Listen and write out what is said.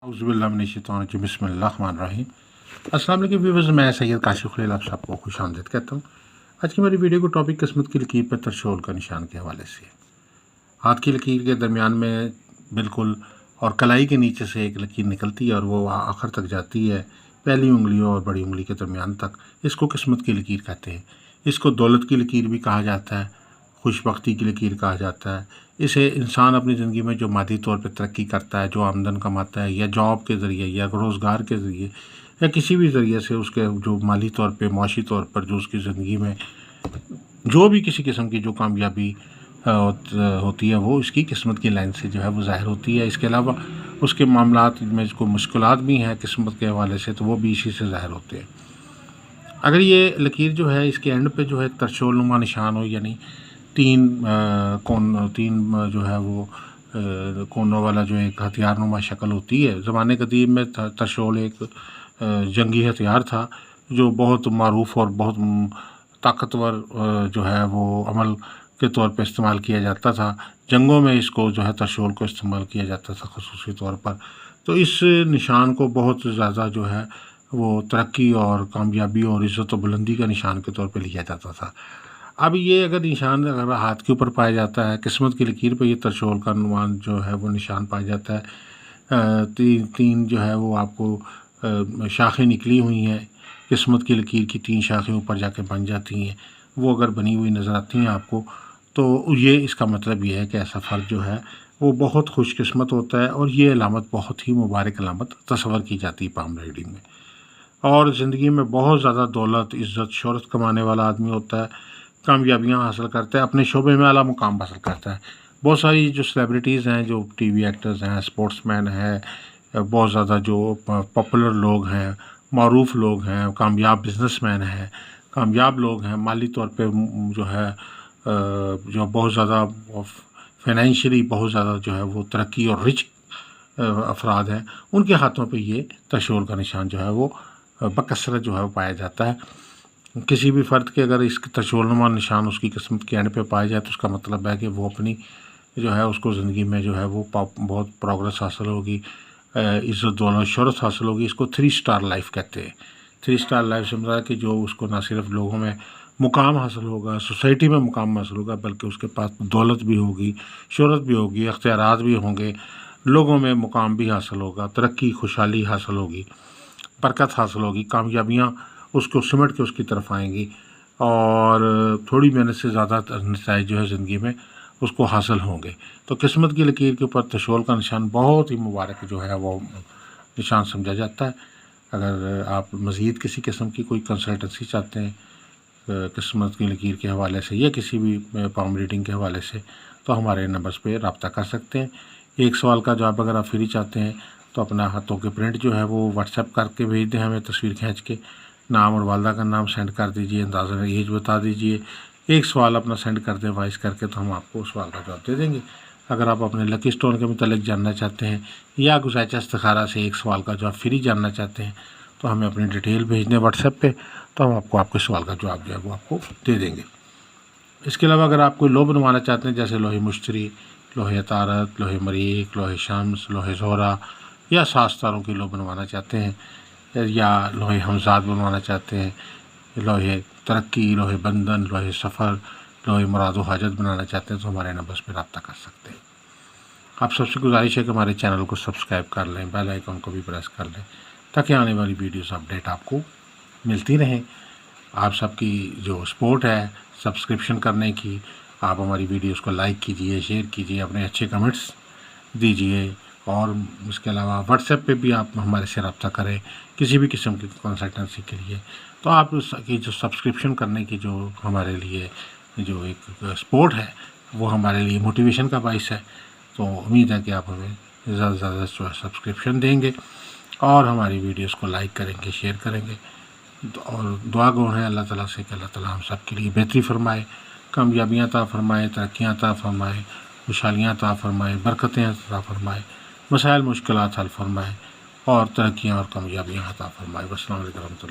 औज़ुबिल्लाहि बिस्मिल्लाहिर्रहमानिर्रहीम। अस्सलाम वालेकुम व्यूअर्स, मैं सैयद काशिफ खलील आप सबको खुश आमदीद कहता हूँ। आज की मेरी वीडियो को टॉपिक किस्मत की लकीर पर त्रिशूल का निशान के हवाले से है। हाथ की लकीर के दरमियान में बिल्कुल और कलाई के नीचे से एक लकीर निकलती है और वो आखिर तक जाती है, पहली उंगलियों और बड़ी उंगली के दरमियान तक। इसको किस्मत की लकीर कहते हैं। इसको दौलत की लकीर भी कहा जाता है, खुशबख्ती की लकीर कहा जाता है। इसे इंसान अपनी ज़िंदगी में जो मादी तौर पे तरक्की करता है, जो आमदन कमाता है, या जॉब के ज़रिए या रोज़गार के ज़रिए या किसी भी ज़रिए से उसके जो माली तौर पे मुआशी तौर पर जो उसकी ज़िंदगी में जो भी किसी किस्म की जो कामयाबी होती है वो इसकी किस्मत की लाइन से जो है वो ज़ाहिर होती है। इसके अलावा उसके मामलात में जो मुश्किलात भी हैं किस्मत के हवाले से, तो वो भी इसी से ज़ाहिर होते हैं। अगर ये लकीर जो है इसके एंड पे जो है त्रिशूलनुमा निशान हो, यानी तीन जो है वो कोनों वाला जो एक हथियारनुमा शक्ल होती है। ज़माने कदीम में त्रिशूल एक जंगी हथियार था जो बहुत मारूफ और बहुत ताकतवर जो है वो अमल के तौर पे इस्तेमाल किया जाता था। जंगों में इसको जो है त्रिशूल को इस्तेमाल किया जाता था ख़ुसूसी तौर पर। तो इस निशान को बहुत ज़्यादा जो है वो तरक्की और कामयाबी और इज़्ज़त और बुलंदी का निशान के तौर पे लिया जाता था। अब ये अगर निशान अगर हाथ के ऊपर पाया जाता है, किस्मत की लकीर पे ये त्रिशूल का अनुमान जो है वो निशान पाया जाता है। तीन जो है वो आपको शाखें निकली हुई हैं, किस्मत की लकीर की तीन शाखें ऊपर जाके बन जाती हैं। वो अगर बनी हुई नज़र आती हैं आपको, तो ये इसका मतलब ये है कि ऐसा फ़र्द जो है वो बहुत खुशकिस्मत होता है और ये अलामत बहुत ही मुबारक अलामत तस्वर की जाती है पाम रीडिंग में। और ज़िंदगी में बहुत ज़्यादा दौलत, इज़्ज़त, शोहरत कमाने वाला आदमी होता है, कामयाबियाँ हासिल करता है, अपने शोबे में आला मुकाम हासिल करता है। बहुत सारी जो सेलिब्रिटीज़ हैं, जो टीवी एक्टर्स हैं, स्पोर्ट्समैन हैं, बहुत ज़्यादा जो पॉपुलर लोग हैं, मारूफ लोग हैं, कामयाब बिजनेसमैन हैं, कामयाब लोग हैं, माली तौर पे जो है जो बहुत ज़्यादा फाइनेंशियली बहुत ज़्यादा जो है वो तरक्की और रिच अफराद हैं, उनके हाथों पे ये त्रिशूल का निशान जो है वो बकसरत जो है वो पाया जाता है। किसी भी फ़र्द के अगर इस त्रिशूलनुमा निशान उसकी किस्मत के एंड पे पाया जाए तो उसका मतलब है कि वो अपनी जो है उसको ज़िंदगी में जो है वो बहुत प्रोग्रेस हासिल होगी, इज़्ज़त, दौलत, शोहरत हासिल होगी। इसको 3 स्टार लाइफ कहते हैं। 3 स्टार लाइफ से मतलब है कि जो उसको ना सिर्फ लोगों में मुकाम हासिल होगा, सोसाइटी में मुकाम हासिल होगा, बल्कि उसके पास दौलत भी होगी, शोहरत भी होगी, अख्तियारात भी होंगे, लोगों में मुकाम भी हासिल होगा, तरक्की, खुशहाली हासिल होगी, बरकत हासिल होगी, कामयाबियाँ उसको सिमट के उसकी तरफ आएंगी और थोड़ी मेहनत से ज़्यादा नताइज जो है ज़िंदगी में उसको हासिल होंगे। तो किस्मत की लकीर के ऊपर त्रिशूल का निशान बहुत ही मुबारक जो है वो निशान समझा जाता है। अगर आप मज़ीद किसी किस्म की कोई कंसल्टेंसी चाहते हैं किस्मत की लकीर के हवाले से या किसी भी पाम रीडिंग के हवाले से, तो हमारे नंबर्स पे रब्ता कर सकते हैं। एक सवाल का जवाब अगर आप फ्री चाहते हैं तो अपना हाथों के प्रिंट जो है वो व्हाट्सएप करके भेज दें हमें, तस्वीर खींच के, नाम और वालदा का नाम सेंड कर दीजिए, अंदाज़ा एज बता दीजिए, एक सवाल अपना सेंड कर दें वॉइस करके, तो हम आपको उस सवाल का जवाब दे देंगे। अगर आप अपने लकी स्टोन के मुतालिक जानना चाहते हैं या गुज़ाइश इस्तिखारा से एक सवाल का जवाब फ्री जानना चाहते हैं तो हमें अपनी डिटेल भेज दें व्हाट्सएप पे, तो हम आपको आपके सवाल का जवाब जो है वो आपको दे देंगे। इसके अलावा अगर आप कोई लो बनवाना चाहते हैं, जैसे लोहे मुश्तरी, लोहे अतारत, लोहे मरीक, लोहे शम्स, लोहे ज़ोहरा या 7 तारों की लो बनवाना चाहते हैं, या लोहे हमजाद बनवाना चाहते हैं, लोहे तरक्की, लोहे बंधन, लोहे सफ़र, लोहे मुराद व हाजत बनाना चाहते हैं, तो हमारे नंबर्स पर रब्ता कर सकते हैं। आप सबसे गुजारिश है कि हमारे चैनल को सब्सक्राइब कर लें, बेल आइकन को भी प्रेस कर लें, ताकि आने वाली वीडियोस अपडेट आपको मिलती रहें। आप सबकी जो सपोर्ट है सब्सक्रिप्शन करने की, आप हमारी वीडियोस को लाइक कीजिए, शेयर कीजिए, अपने अच्छे कमेंट्स दीजिए, और इसके अलावा व्हाट्सएप पे भी आप हमारे से रब्ता करें किसी भी किस्म की कंसल्टेंसी के लिए। तो आप की जो सब्सक्रिप्शन करने की जो हमारे लिए जो एक सपोर्ट है वो हमारे लिए मोटिवेशन का बाइस है। तो उम्मीद है कि आप हमें ज़्यादा से ज़्यादा जो है सब्सक्रिप्शन देंगे और हमारी वीडियोस को लाइक करेंगे, शेयर करेंगे, और दुआ गो है अल्लाह ताला से कि अल्लाह ताला हम सब के लिए बेहतरी फरमाए, कामयाबियाँ अता फरमाए, तरक्कियाँ अता फरमाए, खुशहालियाँ अता फरमाए, बरकतें अता फरमाए, मसाइल मुश्किलात हल फरमाए और तरक्कियाँ और कामयाबियाँ अता फरमाए। अस्सलाम वालेकुम।